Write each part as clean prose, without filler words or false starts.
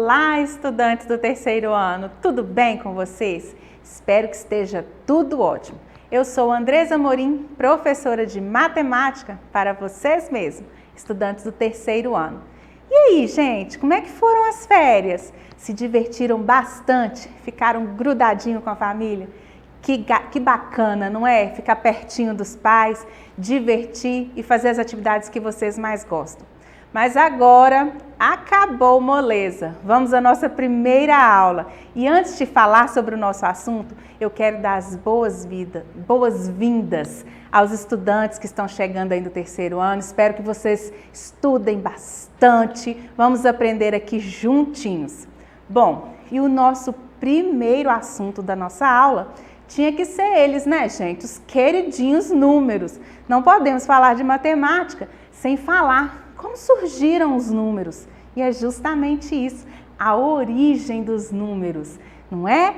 Olá, estudantes do terceiro ano, tudo bem com vocês? Espero que esteja tudo ótimo. Eu sou Andresa Amorim, professora de matemática para vocês mesmos, estudantes do terceiro ano. E aí, gente, como é que foram as férias? Se divertiram bastante? Ficaram grudadinho com a família? Que bacana, não é? Ficar pertinho dos pais, divertir e fazer as atividades que vocês mais gostam. Mas agora acabou moleza. Vamos à nossa primeira aula. E antes de falar sobre o nosso assunto, eu quero dar as boas-vindas aos estudantes que estão chegando aí no terceiro ano. Espero que vocês estudem bastante. Vamos aprender aqui juntinhos. Bom, e o nosso primeiro assunto da nossa aula tinha que ser eles, né, gente? Os queridinhos números. Não podemos falar de matemática sem falar como surgiram os números. E é justamente isso, a origem dos números, não é?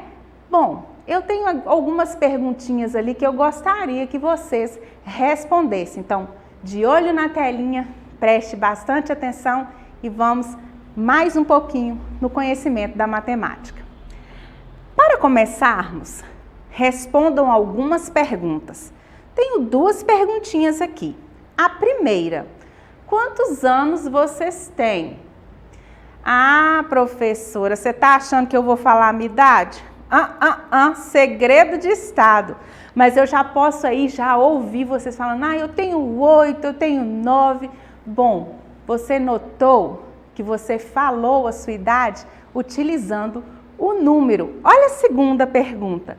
Bom, eu tenho algumas perguntinhas ali que eu gostaria que vocês respondessem. Então, de olho na telinha, preste bastante atenção e vamos mais um pouquinho no conhecimento da matemática. Para começarmos, respondam algumas perguntas. Tenho duas perguntinhas aqui. A primeira: quantos anos vocês têm? Ah, professora, você está achando que eu vou falar a minha idade? Segredo de estado. Mas eu já posso aí já ouvir vocês falando, eu tenho 8, eu tenho 9. Bom, você notou que você falou a sua idade utilizando o número. Olha a segunda pergunta.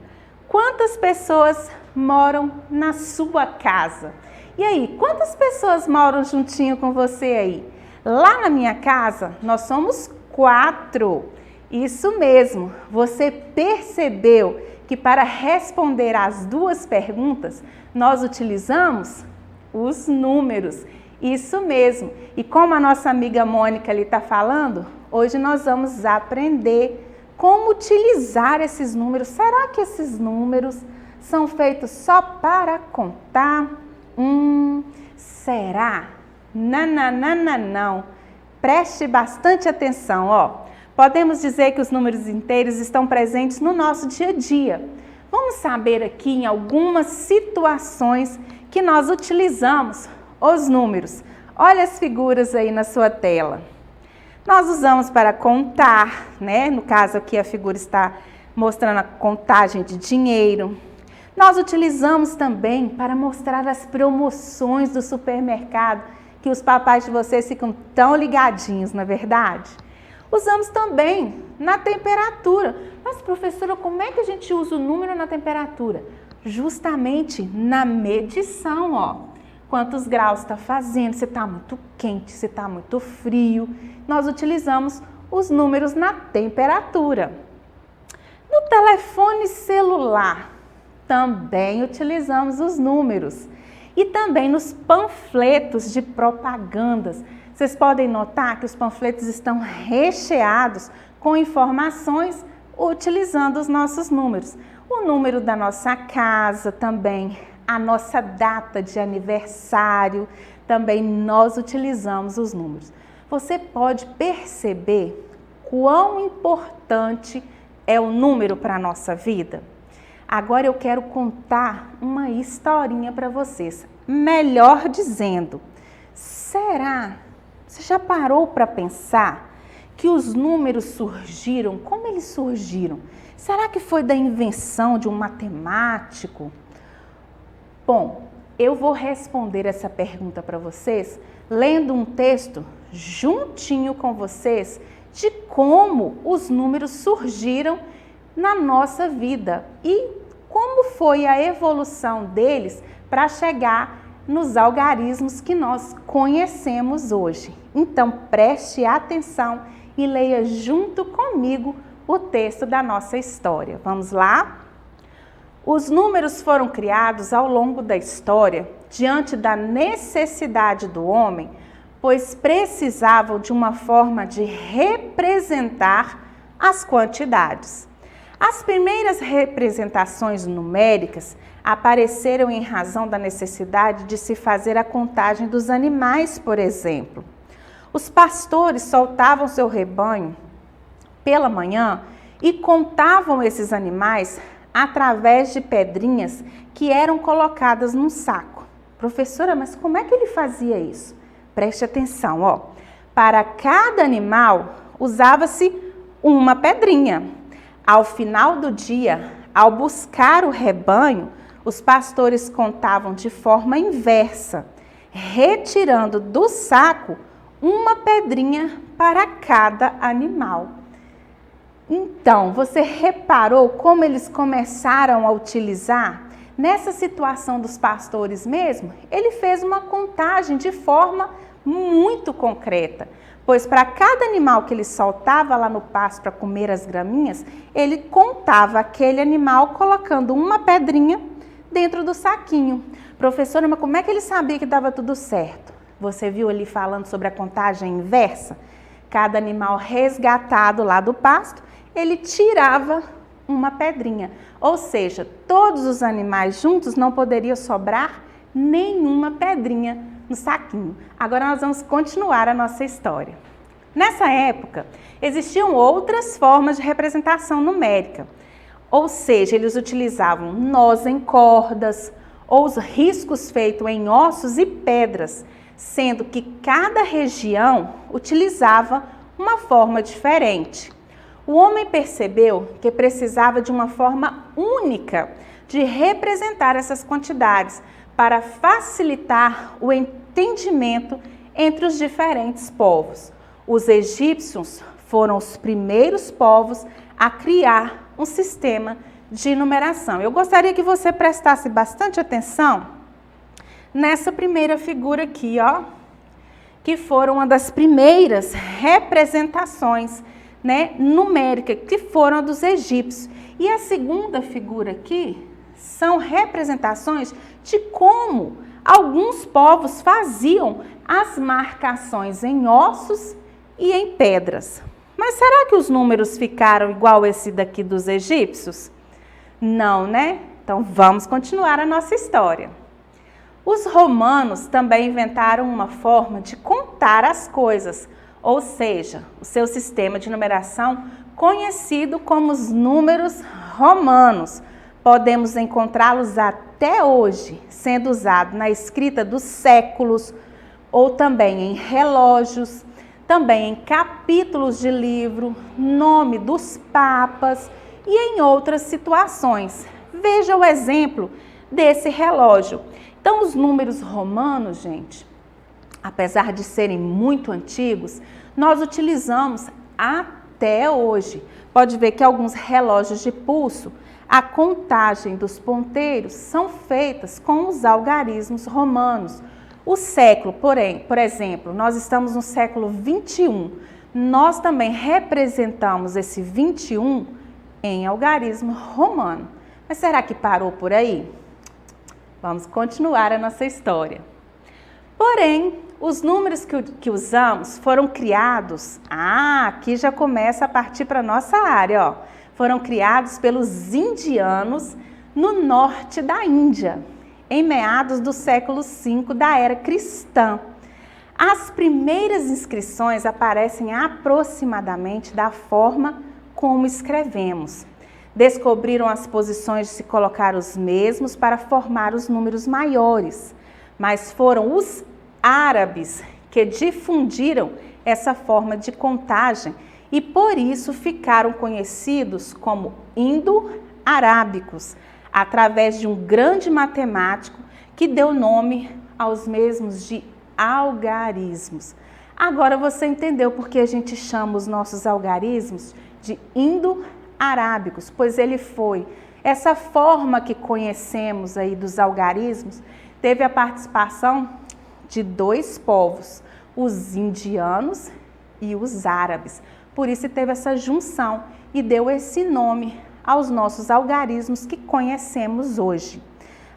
Quantas pessoas moram na sua casa? E aí, quantas pessoas moram juntinho com você aí? Lá na minha casa, nós somos 4. Isso mesmo, você percebeu que para responder as duas perguntas, nós utilizamos os números. Isso mesmo. E como a nossa amiga Mônica ali está falando, hoje nós vamos aprender como utilizar esses números. Será que esses números são feitos só para contar? Será? Não. Preste bastante atenção, ó. Podemos dizer que os números inteiros estão presentes no nosso dia a dia. Vamos saber aqui em algumas situações que nós utilizamos os números. Olha as figuras aí na sua tela. Nós usamos para contar, né? No caso aqui a figura está mostrando a contagem de dinheiro. Nós utilizamos também para mostrar as promoções do supermercado, que os papais de vocês ficam tão ligadinhos, não é verdade? Usamos também na temperatura. Mas, professora, como é que a gente usa o número na temperatura? Justamente na medição, ó. Quantos graus está fazendo, se está muito quente, se está muito frio. Nós utilizamos os números na temperatura. No telefone celular, também utilizamos os números. E também nos panfletos de propagandas. Vocês podem notar que os panfletos estão recheados com informações utilizando os nossos números. O número da nossa casa também, a nossa data de aniversário, também nós utilizamos os números. Você pode perceber quão importante é o número para a nossa vida? Agora eu quero contar uma historinha para vocês. Melhor dizendo, será? Você já parou para pensar que os números surgiram? Como eles surgiram? Será que foi da invenção de um matemático? Bom, eu vou responder essa pergunta para vocês lendo um texto juntinho com vocês de como os números surgiram na nossa vida e como foi a evolução deles para chegar nos algarismos que nós conhecemos hoje. Então, preste atenção e leia junto comigo o texto da nossa história. Vamos lá? Os números foram criados ao longo da história diante da necessidade do homem, pois precisavam de uma forma de representar as quantidades. As primeiras representações numéricas apareceram em razão da necessidade de se fazer a contagem dos animais, por exemplo. Os pastores soltavam seu rebanho pela manhã e contavam esses animais através de pedrinhas que eram colocadas num saco. Professora, mas como é que ele fazia isso? Preste atenção, ó. Para cada animal usava-se uma pedrinha. Ao final do dia, ao buscar o rebanho, os pastores contavam de forma inversa, retirando do saco uma pedrinha para cada animal. Então, você reparou como eles começaram a utilizar? Nessa situação dos pastores mesmo, ele fez uma contagem de forma muito concreta, pois para cada animal que ele soltava lá no pasto para comer as graminhas, ele contava aquele animal colocando uma pedrinha dentro do saquinho. Professora, mas como é que ele sabia que dava tudo certo? Você viu ali falando sobre a contagem inversa? Cada animal resgatado lá do pasto, ele tirava uma pedrinha. Ou seja, todos os animais juntos não poderia sobrar nenhuma pedrinha no saquinho. Agora nós vamos continuar a nossa história. Nessa época, existiam outras formas de representação numérica. Ou seja, eles utilizavam nós em cordas ou os riscos feitos em ossos e pedras, sendo que cada região utilizava uma forma diferente. O homem percebeu que precisava de uma forma única de representar essas quantidades para facilitar o entendimento entre os diferentes povos. Os egípcios foram os primeiros povos a criar um sistema de numeração. Eu gostaria que você prestasse bastante atenção nessa primeira figura aqui, ó, que foram uma das primeiras representações, né, numérica, que foram a dos egípcios. E a segunda figura aqui são representações de como alguns povos faziam as marcações em ossos e em pedras. Mas será que os números ficaram igual esse daqui dos egípcios? Não, né? Então vamos continuar a nossa história. Os romanos também inventaram uma forma de contar as coisas, ou seja, o seu sistema de numeração conhecido como os números romanos. Podemos encontrá-los até hoje, sendo usado na escrita dos séculos, ou também em relógios, também em capítulos de livro, nome dos papas e em outras situações. Veja o exemplo desse relógio. Então, os números romanos, gente, apesar de serem muito antigos, nós utilizamos até hoje. Pode ver que alguns relógios de pulso, a contagem dos ponteiros são feitas com os algarismos romanos. O século, porém, por exemplo, nós estamos no século 21. Nós também representamos esse 21 em algarismo romano. Mas será que parou por aí? Vamos continuar a nossa história. Porém, os números que usamos foram criados, aqui já começa a partir para a nossa área, ó. Foram criados pelos indianos no norte da Índia, em meados do século V da era cristã. As primeiras inscrições aparecem aproximadamente da forma como escrevemos. Descobriram as posições de se colocar os mesmos para formar os números maiores, mas foram os árabes que difundiram essa forma de contagem e por isso ficaram conhecidos como indo-arábicos, através de um grande matemático que deu nome aos mesmos de algarismos. Agora você entendeu por que a gente chama os nossos algarismos de indo-arábicos, pois ele foi. Essa forma que conhecemos aí dos algarismos teve a participação de dois povos, os indianos e os árabes. Por isso teve essa junção e deu esse nome aos nossos algarismos que conhecemos hoje.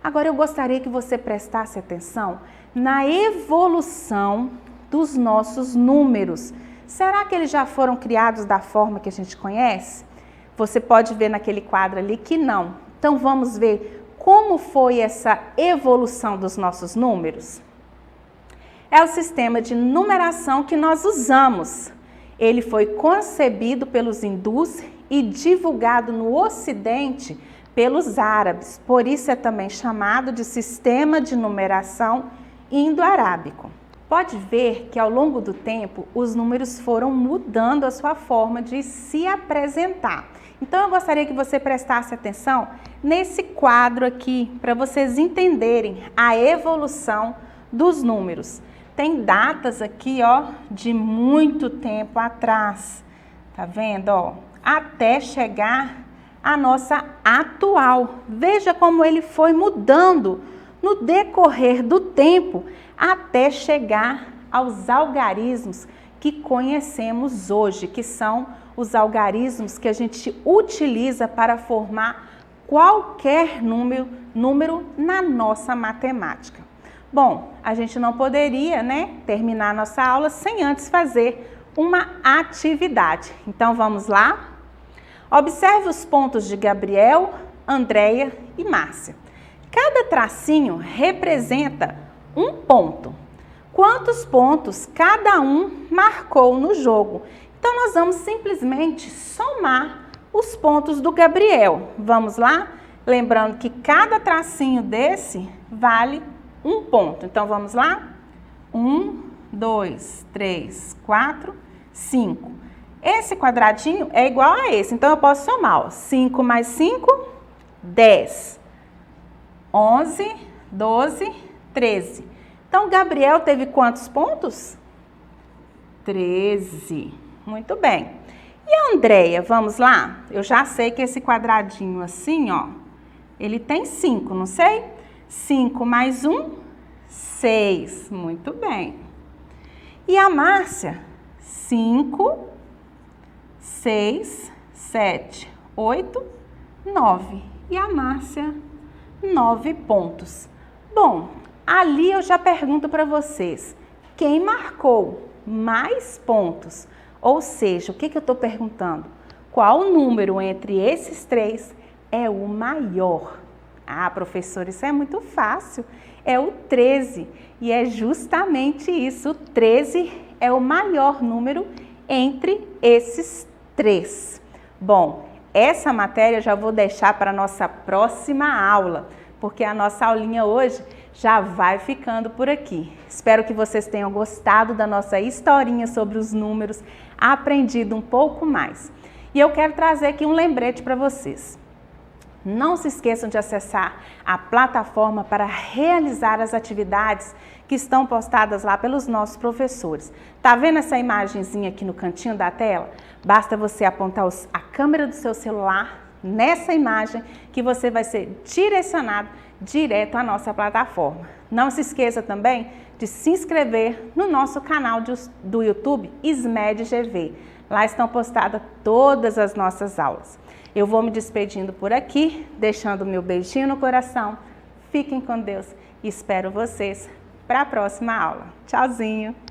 Agora eu gostaria que você prestasse atenção na evolução dos nossos números. Será que eles já foram criados da forma que a gente conhece? Você pode ver naquele quadro ali que não. Então vamos ver como foi essa evolução dos nossos números? É o sistema de numeração que nós usamos. Ele foi concebido pelos hindus e divulgado no Ocidente pelos árabes. Por isso é também chamado de sistema de numeração indo-arábico. Pode ver que ao longo do tempo os números foram mudando a sua forma de se apresentar. Então eu gostaria que você prestasse atenção nesse quadro aqui para vocês entenderem a evolução dos números. Tem datas aqui, ó, de muito tempo atrás. Tá vendo, ó? Até chegar à nossa atual. Veja como ele foi mudando no decorrer do tempo até chegar aos algarismos que conhecemos hoje, que são os algarismos que a gente utiliza para formar qualquer número na nossa matemática. Bom, a gente não poderia, né, terminar a nossa aula sem antes fazer uma atividade. Então vamos lá? Observe os pontos de Gabriel, Andréia e Márcia. Cada tracinho representa um ponto. Quantos pontos cada um marcou no jogo? Então, nós vamos simplesmente somar os pontos do Gabriel. Vamos lá? Lembrando que cada tracinho desse vale um ponto. Então, vamos lá? 1, 2, 3, 4, 5. Esse quadradinho é igual a esse. Então, eu posso somar. Ó. 5 mais 5, 10. 11, 12, 13. Então, o Gabriel teve quantos pontos? 13. Muito bem. E a Andréia, vamos lá? Eu já sei que esse quadradinho assim, ó, ele tem 5, não sei? 5 mais 1, 6. Muito bem. E a Márcia? 5, 6, 7, 8, 9. E a Márcia, 9 pontos. Bom, ali eu já pergunto para vocês, quem marcou mais pontos? Ou seja, o que eu estou perguntando? Qual número entre esses três é o maior? Ah, professor, isso é muito fácil. É o 13. E é justamente isso. O 13 é o maior número entre esses três. Bom, essa matéria eu já vou deixar para a nossa próxima aula, porque a nossa aulinha hoje já vai ficando por aqui. Espero que vocês tenham gostado da nossa historinha sobre os números, aprendido um pouco mais. E eu quero trazer aqui um lembrete para vocês. Não se esqueçam de acessar a plataforma para realizar as atividades que estão postadas lá pelos nossos professores. Tá vendo essa imagenzinha aqui no cantinho da tela? Basta você apontar a câmera do seu celular nessa imagem que você vai ser direcionado direto à nossa plataforma. Não se esqueça também de se inscrever no nosso canal do YouTube SMED GV. Lá estão postadas todas as nossas aulas. Eu vou me despedindo por aqui, deixando o meu beijinho no coração. Fiquem com Deus e espero vocês para a próxima aula. Tchauzinho!